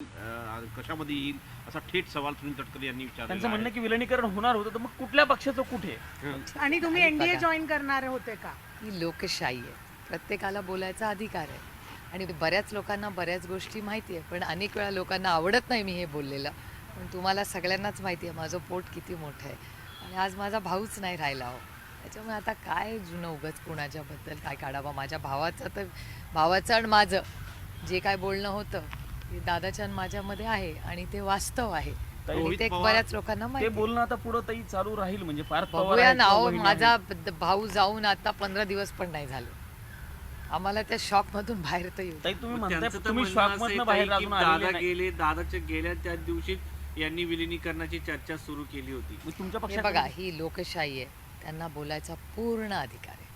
कशामध्ये येईल असा थेट सवाल सुनील तटकरे यांनी त्यांचं विचारलेला म्हणणं आहे. की विलिनीकरण होणार होतं, तर मग कुठल्या पक्षाचं कुठे? आणि तुम्ही एनडीए जॉईन करणार होते का? ही लोकशाही आहे, प्रत्येकाला बोलायचा अधिकार आहे आणि बऱ्याच लोकांना बऱ्याच गोष्टी माहिती आहे, पण अनेक वेळा लोकांना आवडत नाही मी हे बोललेलं. पण तुम्हाला सगळ्यांनाच माहिती आहे माझं पोट किती मोठं आहे आणि आज माझा भाऊच नाही राहिला हो. त्याच्यामुळे आता काय जुनं उगाच कुणाच्याबद्दल काय काढावं. माझ्या भावाचं आणि माझं जे काय बोलणं होतं ते दादाच्या आणि माझ्यामध्ये आहे आणि ते वास्तव आहे आणि ते बऱ्याच लोकांना ते माहिती आहे. बोलणं आता पुढे ताई चालू राहील म्हणजे पार्थ पवार बघूया आहेत ना किंवा हो, वहिनी माझा आहेत. भाऊ जाऊन आता 15 दिवस पण नाही झाले. आम्हाला त्या शॉक मधून बाहेर तर येऊ. ताई तुम्ही मग म्हणताय त्यांचं तर तुम्ही म्हणणं शॉक असं मधनं आहे बाहेर की अजून आलेले दादा नाही. गेले, दादाच्या गेल्या त्याच दिवशी यांनी विलिनीकरणाची चर्चा सुरू केली होती. मग तुमच्या हे पक्षात बघा, ही लोकशाही आहे, त्यांना बोलायचा पूर्ण अधिकार आहे.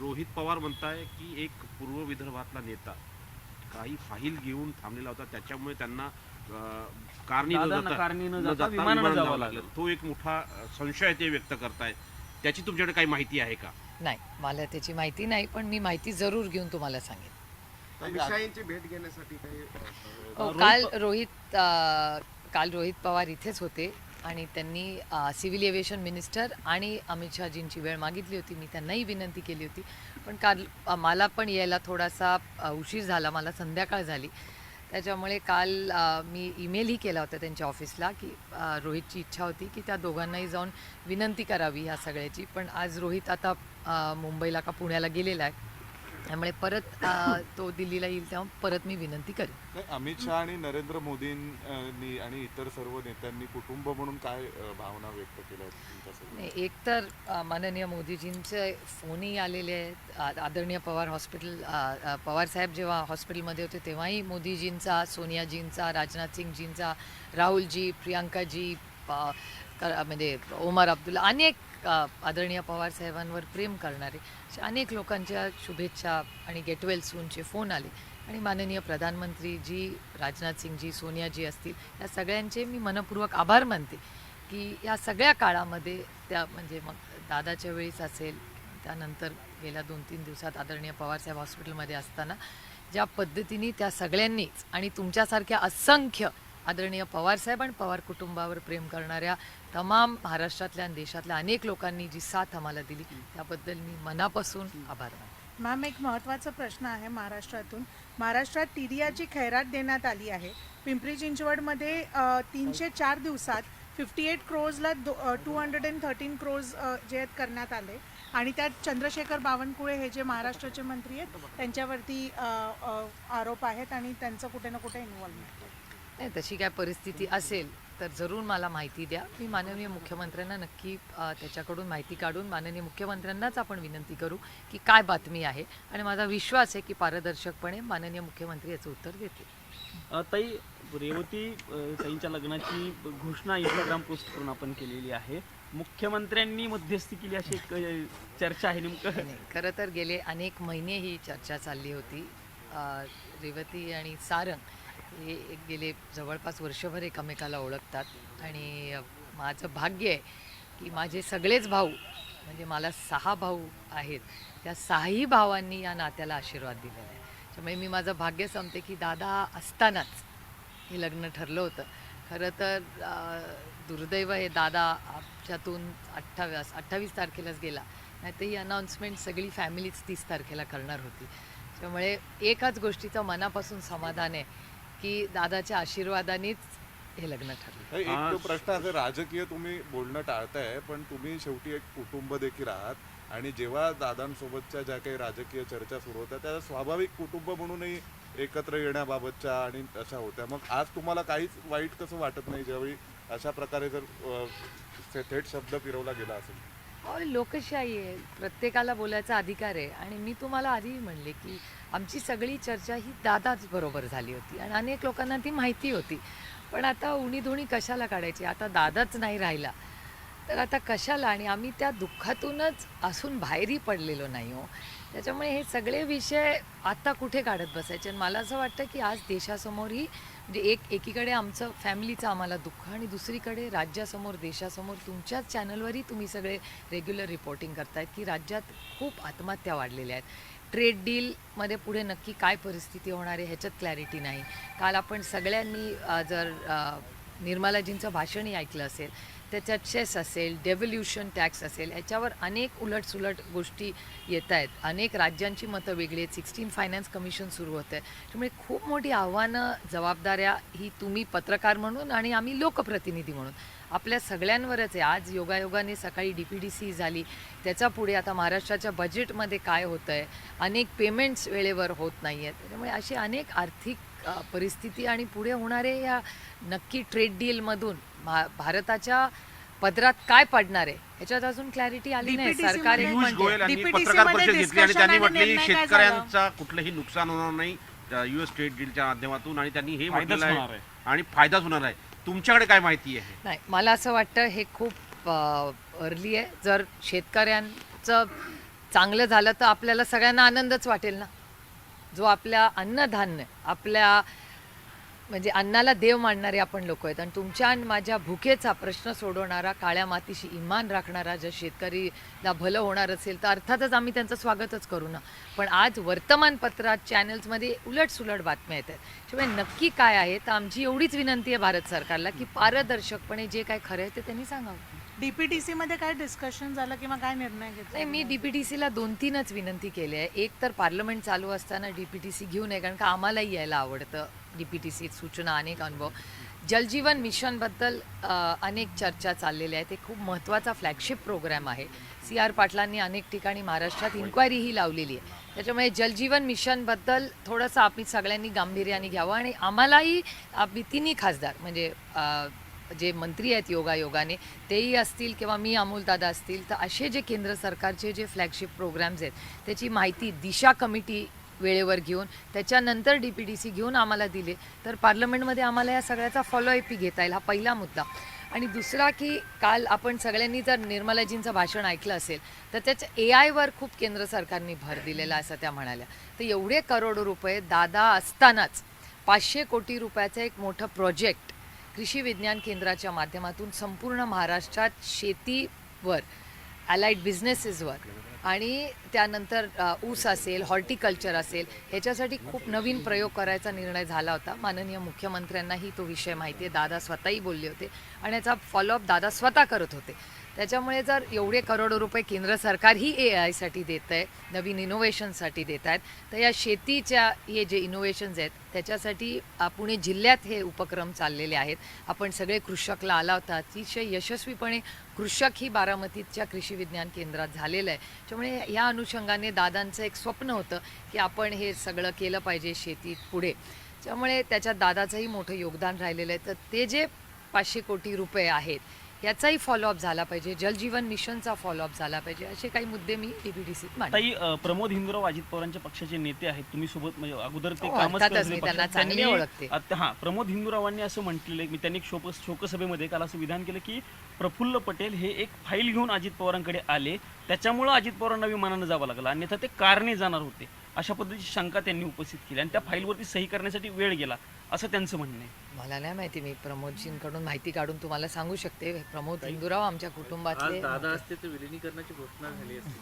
रोहित पवार म्हणताय की एक पूर्व विदर्भातला नेता काही फाईल घेऊन थांबलेला होता, त्याच्यामुळे त्यांना कारणी न दादांना जाता- कारणी न न जाता जाता विमानानं विमानानं जावं जावं लागलं. लागलं. तो एक मोठा संशय ते व्यक्त करताय. त्याची तुमच्याकडे काही माहिती आहे का? नाही, मला त्याची माहिती नाही, पण मी माहिती जरूर घेऊन तुम्हाला सांगेन. अमित भेट घेण्यासाठी काही हो, काल रोहित पवार इथेच होते आणि त्यांनी सिव्हिल एव्हिएशन मिनिस्टर आणि अमित शहाजींची वेळ मागितली होती. मी त्यांनाही विनंती केली होती, पण काल मला पण यायला थोडासा उशीर झाला, मला संध्याकाळ झाली. त्याच्यामुळे काल मी ईमेलही केला होता त्यांच्या ऑफिसला की रोहितची इच्छा होती की त्या दोघांनाही जाऊन विनंती करावी ह्या सगळ्याची. पण आज रोहित आता मुंबईला का पुण्याला गेलेला आहे, त्यामुळे परत तो दिल्लीला येईल तेव्हा परत मी विनंती करेन. अमित शहा आणि नरेंद्र मोदींनी आणि इतर सर्व नेत्यांनी कुटुंब म्हणून काय भावना व्यक्त केल्या आहेत तुमच्यासोबत? नाही, एकतर माननीय मोदीजींचे फोनही आलेले आहेत. आदरणीय पवार साहेब जेव्हा हॉस्पिटलमध्ये होते तेव्हाही मोदीजींचा, सोनियाजींचा, राजनाथ सिंगजींचा, राहुलजी, प्रियांकाजी, म्हणजे ओमर अब्दुल्ला, अनेक आदरणीय पवार साहेबांवर प्रेम करणारे अशा अनेक लोकांच्या शुभेच्छा आणि गेट वेल सूनचे फोन आले. आणि माननीय प्रधानमंत्रीजी, राजनाथ सिंगजी, सोनियाजी असतील, या सगळ्यांचे मी मनपूर्वक आभार मानते की या सगळ्या काळामध्ये त्या म्हणजे मग दादाच्या वेळीच असेल, त्यानंतर गेल्या 2-3 दिवसात आदरणीय पवारसाहेब हॉस्पिटलमध्ये असताना ज्या पद्धतीने त्या सगळ्यांनीच आणि तुमच्यासारख्या असंख्य आदरणीय पवारसाहेब आणि पवार कुटुंबावर प्रेम करणाऱ्या तमाम महाराष्ट्रातल्या आणि देशातल्या अनेक लोकांनी जी साथ आम्हाला दिली त्याबद्दल मी मनापासून आभार मानते. मॅम, एक महत्त्वाचा प्रश्न आहे महाराष्ट्रात टीडीआरची खैरात देण्यात आली आहे. पिंपरी चिंचवडमध्ये 304 दिवसात 58 क्रोजला 213 क्रोज जे आहेत करण्यात आले आणि त्यात चंद्रशेखर बावनकुळे हे जे महाराष्ट्राचे मंत्री आहेत त्यांच्यावरती आरोप आहेत आणि त्यांचं कुठे ना कुठे इन्व्हॉल्वमेंट आहे. नाही, तशी काय परिस्थिती असेल तर जरूर मला माहिती द्या. मी माननीय मुख्यमंत्र्यांना नक्की त्याच्याकडून माहिती काढून माननीय मुख्यमंत्र्यांनाच आपण विनंती करू की काय बातमी आहे आणि माझा विश्वास आहे की पारदर्शकपणे माननीय मुख्यमंत्री याचं उत्तर देतील. ताई, रेवती ताईंच्या लग्नाची घोषणा इंस्टाग्राम पोस्ट करून आपण केलेली आहे. मुख्यमंत्र्यांनी मध्यस्थी केली अशी एक चर्चा आहे. नेमकं नाही, खरं तर गेले अनेक महिने ही चर्चा चालली होती. रेवती आणि सारंग हे गेले जवळपास वर्षभर एकमेकाला ओळखतात आणि माझं भाग्य आहे की माझे सगळेच भाऊ, म्हणजे मला 6 भाऊ आहेत, त्या 6ही भावांनी या नात्याला आशीर्वाद दिलेला आहे. त्यामुळे मी माझं भाग्य समते की दादा असतानाच हे लग्न ठरलं होतं. खरं तर दुर्दैव हे दादा आमच्यातून 28 तारखेलाच गेला, नाही तर ही अनाऊन्समेंट सगळी फॅमिलीच 30 तारखेला करणार होती. त्यामुळे एकाच गोष्टीचं मनापासून समाधान आहे की दादाच्या आशीर्वादानेच हे लग्न ठरलं. एक तो प्रश्न असा, राजकीय तुम्ही बोलणं टाळताय पण तुम्ही शेवटी एक कुटुंब देखील आहात आणि जेव्हा दादांसोबतच्या ज्या काही राजकीय चर्चा सुरू होत्या त्या स्वाभाविक कुटुंब म्हणूनही एकत्र येण्याबाबतच्या आणि अशा होत्या. मग आज तुम्हाला काहीच वाईट कसं वाटत नाही ज्यावेळी अशा प्रकारे जर थेट शब्द फिरवला गेला असेल? लोकशाही आहे, प्रत्येकाला बोलायचा अधिकार आहे आणि मी तुम्हाला आधीही म्हणले की आमची सगळी चर्चा ही दादाच बरोबर झाली होती आणि अनेक लोकांना ती माहिती होती. पण आता उणीधुणी कशाला काढायची? आता दादाच नाही राहिला तर आता कशाला? आणि आम्ही त्या दुःखातूनच असून बाहेरही पडलेलो नाही हो. त्याच्यामुळे हे सगळे विषय आता कुठे काढत बसायचे. आणि मला असं वाटतं की आज देशासमोरही म्हणजे एकीकडे आमचं फॅमिलीचं आम्हाला दुःख आणि दुसरीकडे राज्यासमोर, देशासमोर तुमच्याच चॅनलवरही तुम्ही सगळे रेग्युलर रिपोर्टिंग करतायत की राज्यात खूप आत्महत्या वाढलेल्या आहेत. ट्रेड डीलमध्ये पुढे नक्की काय परिस्थिती होणार आहे ह्याच्यात क्लॅरिटी नाही. काल आपण सगळ्यांनी जर निर्मलाजींचं भाषणही ऐकलं असेल, त्याच्यात सेस असेल, डेव्होल्युशन टॅक्स असेल, ह्याच्यावर अनेक उलटसुलट गोष्टी येत आहेत. अनेक राज्यांची मतं वेगळी आहेत. 16 फायनान्स कमिशन सुरू होतं आहे. त्यामुळे खूप मोठी आव्हानं, जबाबदाऱ्या ही तुम्ही पत्रकार म्हणून आणि आम्ही लोकप्रतिनिधी म्हणून आपल्या सगळ्यांवरच आहे. आज योगायोगाने सकाळी DPDC झाली, त्याचा पुढे आता महाराष्ट्राच्या बजेटमध्ये काय होतं आहे, अनेक पेमेंट्स वेळेवर होत नाही आहेत. त्याच्यामुळे अशी अनेक आर्थिक परिस्थिती आणि पुढे होणारे या नक्की ट्रेड डीलमधून भारताच्या पदरात काय पडणार आहे ह्याच्यात अजून क्लॅरिटी आली नाही. DPTC सरकार एक मध्ये- पियुष गोयल म्हणते यांनी DPTC पत्रकार मध्ये परिषद घेतली आणि त्यांनी discussion म्हटले आणि निर्णय काय शेतकऱ्यांचा कुठलंही नुकसान होणार नाही US ट्रेड डीलच्या माध्यमातून, आणि त्यांनी हे फायदाच म्हटलेलं होणार आहे आहे. आणि फायदाच होणार आहे. तुमच्याकडे काय माहिती आहे? नाही, मला असं वाटतं हे खूप अर्ली आहे. जर शेतकऱ्यांचं चांगलं झालं तर आपल्याला सगळ्यांना आनंदच वाटेल ना. जो आपल्या अन्नधान्य, आपल्या म्हणजे अन्नाला देव मानणारे आपण लोक आहेत, आणि तुमच्या आणि माझ्या भुकेचा प्रश्न सोडवणारा, काळ्या मातीशी इमान राखणारा जर शेतकरीला भलं होणार असेल तर अर्थातच आम्ही त्यांचं स्वागतच करू ना. पण आज वर्तमानपत्रात, चॅनल्समध्ये उलटसुलट बातम्या येत आहेत. त्यामुळे नक्की काय आहे तर आमची एवढीच विनंती आहे भारत सरकारला की पारदर्शकपणे जे काय खरं आहे ते त्यांनी सांगावं. DPTC मध्ये काय डिस्कशन झालं किंवा काय निर्णय घेतला? नाही, मी DPTCला 2-3च विनंती केली आहे. एक तर पार्लमेंट चालू असताना DPTC घेऊ नये, कारण का आम्हालाही यायला आवडतं DPTC, सूचना, अनेक अनुभव. जलजीवन मिशनबद्दल अनेक चर्चा चाललेल्या आहेत. एक खूप महत्त्वाचा फ्लॅगशिप प्रोग्राम आहे. CR पाटलांनी अनेक ठिकाणी महाराष्ट्रात इन्क्वायरीही लावलेली आहे. त्याच्यामुळे जलजीवन मिशनबद्दल थोडंसं आम्ही सगळ्यांनी गांभीर्याने घ्यावं, आणि आम्हालाही आम्ही तिन्ही खासदार म्हणजे जे मंत्री आहेत योगायोगाने तेही असतील किंवा मी अमोलदादा असतील, तर असे जे केंद्र सरकारचे जे फ्लॅगशिप प्रोग्राम्स आहेत त्याची माहिती दिशा कमिटी वेळेवर घेऊन त्याच्यानंतर DPTC घेऊन आम्हाला दिले तर पार्लमेंटमध्ये आम्हाला या सगळ्याचा फॉलोअप घेता येईल. हा पहिला मुद्दा. आणि दुसरा की काल आपण सगळ्यांनी जर निर्मलाजींचं भाषण ऐकलं असेल तर त्याच्या AI वर खूप केंद्र सरकारने भर दिलेला असं त्या म्हणाल्या. तर एवढे करोड रुपये दादा असतानाच 500 कोटी रुपयाचं एक मोठं प्रोजेक्ट कृषी विज्ञान केंद्राच्या माध्यमातून संपूर्ण महाराष्ट्रात शेतीवर, अलाइड बिझनेसेसवर आणि त्यानंतर ऊस असेल, हॉर्टिकल्चर असेल, ह्याच्यासाठी खूप नवीन प्रयोग करायचा निर्णय झाला होता. माननीय मुख्यमंत्र्यांनाही तो विषय माहिती आहे. दादा स्वतःही बोलले होते आणि याचा फॉलोअप दादा स्वतः करत होते. त्याच्यामुळे जर एवढे करोड रुपये केंद्र सरकार ही AI साठी देत आहे, नवीन इनोव्हेशनसाठी देत आहेत, तर या शेतीच्या हे जे इनोव्हेशन्स आहेत त्याच्यासाठी पुणे जिल्ह्यात हे उपक्रम चाललेले आहेत. आपण सगळे कृषकला आला होता. अतिशय यशस्वीपणे कृषक ही बारामतीच्या कृषी विज्ञान केंद्रात झालेलं आहे. त्यामुळे या अनुषंगाने दादांचं एक स्वप्न होतं की आपण हे सगळं केलं पाहिजे शेतीत पुढे. त्यामुळे त्याच्यात दादाचंही मोठं योगदान राहिलेलं आहे. तर ते जे 500 कोटी रुपये आहेत याचाही फॉलोअप झाला पाहिजे, जलजीवन मिशनचा फॉलोअप झाला पाहिजे, असे काही मुद्दे मी DPTCत मांडले. ताई, प्रमोद हिंदुराव अजित पवारांच्या पक्षाचे नेते आहेत, तुम्ही सोबत म्हणजे अगोदर ते हो, कामच अर्थातच करत मी होते त्यांना पक्षात. चांगले ओळखते. हां, प्रमोद हिंदुरावांनी असं म्हटलेलं, मी त्यांनी एक शोकसभेमध्ये काल असं विधान केलं की प्रफुल्ल पटेल हे एक फाईल घेऊन अजित पवारांकडे आले, त्याच्यामुळं अजित पवारांना विमानानं जावं लागलं, अन्यथा ते कारने जाणार होते, अशा पद्धतीची शंका त्यांनी उपस्थित केली आणि त्या फाईलवरती सही करण्यासाठी वेळ गेला असं त्यांचं म्हणणं आहे. मला नाही माहिती, मी प्रमोदजींकडून माहिती काढून तुम्हाला सांगू शकते. प्रमोद हिंदुराव आमच्या कुटुंबातले आज दादा असते तर विलिनीकरणाची घोषणा झाली असती.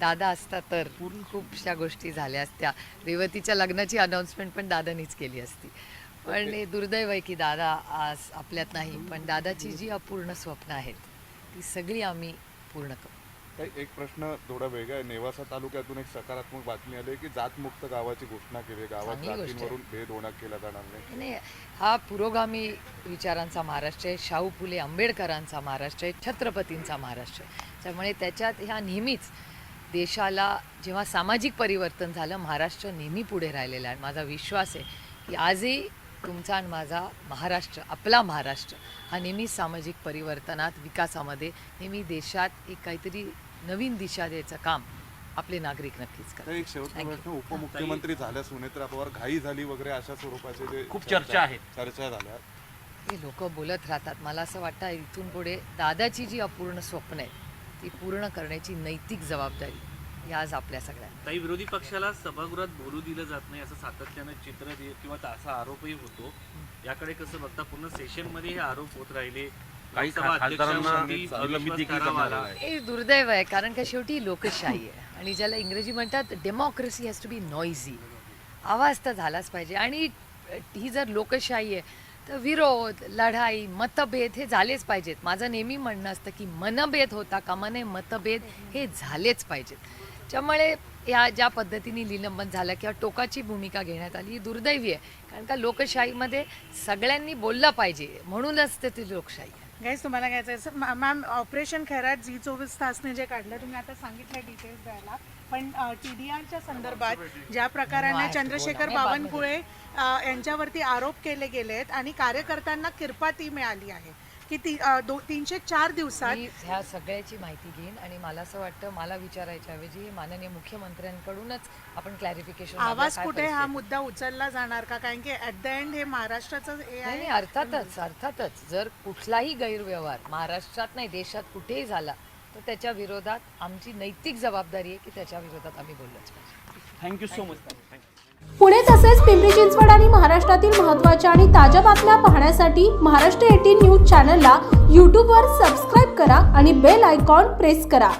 दादा असता तर खूपशा गोष्टी झाल्या असत्या. रेवतीच्या लग्नाची अनाऊन्समेंट पण दादानीच केली असती. पण हे दुर्दैव आहे की दादा आज आपल्यात नाही, पण दादाची जी अपूर्ण स्वप्न आहेत ती सगळी आम्ही पूर्ण करू. एक प्रश्न थोडा वेगळा आहे. नेवासा तालुक्यातून एक सकारात्मक बातमी आली की जातमुक्त गावाची घोषणा केली. गावात चांगली गोष्ट आहे. जातींवरून भेद होणार केला जाणार नाही. नाही, हा पुरोगामी विचारांचा महाराष्ट्र आहे, शाहू फुले आंबेडकरांचा महाराष्ट्र आहे, छत्रपतींचा महाराष्ट्र आहे. त्यामुळे त्याच्यात ह्या नेहमीच देशाला जेव्हा सामाजिक परिवर्तन झालं, महाराष्ट्र नेहमी पुढे राहिलेला आहे. माझा विश्वास आहे की आजही तुमचा आणि माझा महाराष्ट्र, आपला महाराष्ट्र हा नेहमी सामाजिक परिवर्तनात, विकासामध्ये नेहमी देशात एक काहीतरी नवीन दिशा द्यायचं काम आपले नागरिक नक्कीच तर करतात. एक शेवटचा प्रश्न, उपमुख्यमंत्री झाल्या सुनेत्रा पवार, घाई झाली वगैरे अशा स्वरूपाचे जे खूप चर्चा आहेत. चर्चा झाल्या. हे लोक बोलत राहतात. मला असं वाटतं इथून पुढे दादाची जी अपूर्ण स्वप्न आहे ती पूर्ण करण्याची नैतिक जबाबदारी ही आज आपल्या सगळ्यांना. ताई, विरोधी पक्षाला सभागृहात बोलू दिलं जात नाही असं सातत्यानं चित्र किंवा असा आरोपही होतो. याकडे कसं बघता? पूर्ण सेशनमध्ये हे आरोप होत राहिले. काही लोकसभा खासदारांना अध्यक्षांवरती निलंबित देखील अविश्वास करण्यात ठराव आला आहे. हे दुर्दैव आहे, कारण का शेवटी लोकशाही आहे आणि ज्याला इंग्रजी म्हणतात डेमोक्रेसी हॅज टू बी नॉइझी. आवाज तर झालाच पाहिजे आणि ही जर लोकशाही आहे तर विरोध, लढाई, मतभेद हे झालेच पाहिजेत. माझं नेहमी म्हणणं असतं की मनभेद होता कामा नये, मतभेद हे झालेच पाहिजेत. त्यामुळे या ज्या पद्धतीने निलंबन झालं किंवा टोकाची भूमिका घेण्यात आली ही दुर्दैवी आहे, कारण का लोकशाहीमध्ये सगळ्यांनी बोललं पाहिजे, म्हणूनच ते ती लोकशाही आहे. गाईज तुम्हाला घ्यायचं आहे मॅम, ऑपरेशन खैरात झी 24 तासने जे काढलं तुम्ही आता सांगितलं डिटेल्स द्यायला, पण TDRच्या संदर्भात ज्या प्रकाराने चंद्रशेखर बावनकुळे यांच्यावरती आरोप केले गेलेत आणि कार्यकर्त्यांना किरपाती मिळाली आहे की 304 दिवसात मी ह्या सगळ्याची माहिती घेईन आणि मला असं वाटतं मला विचारायच्या ऐवजी माननीय मुख्यमंत्र्यांकडूनच आपण क्लॅरिफिकेशन आवाज कुठे हा मुद्दा उचलला जाणार का? कारण की ॲट द एंड हे महाराष्ट्राचं हे नाही, आहे. अर्थातच जर कुठलाही गैरव्यवहार महाराष्ट्रात नाही देशात कुठेही झाला तर त्याच्या विरोधात आमची नैतिक जबाबदारी आहे की त्याच्या विरोधात आम्ही बोललोच पाहिजे. Thank you so much. पुणे तसेच पिंपरी चिंचवड आणि महाराष्ट्रातील महत्त्वाच्या आणि ताज्या बातम्या पाहण्यासाठी महाराष्ट्र 18 न्यूज चॅनलला यूट्यूबवर सबस्क्राईब करा आणि बेल आयकॉन प्रेस करा.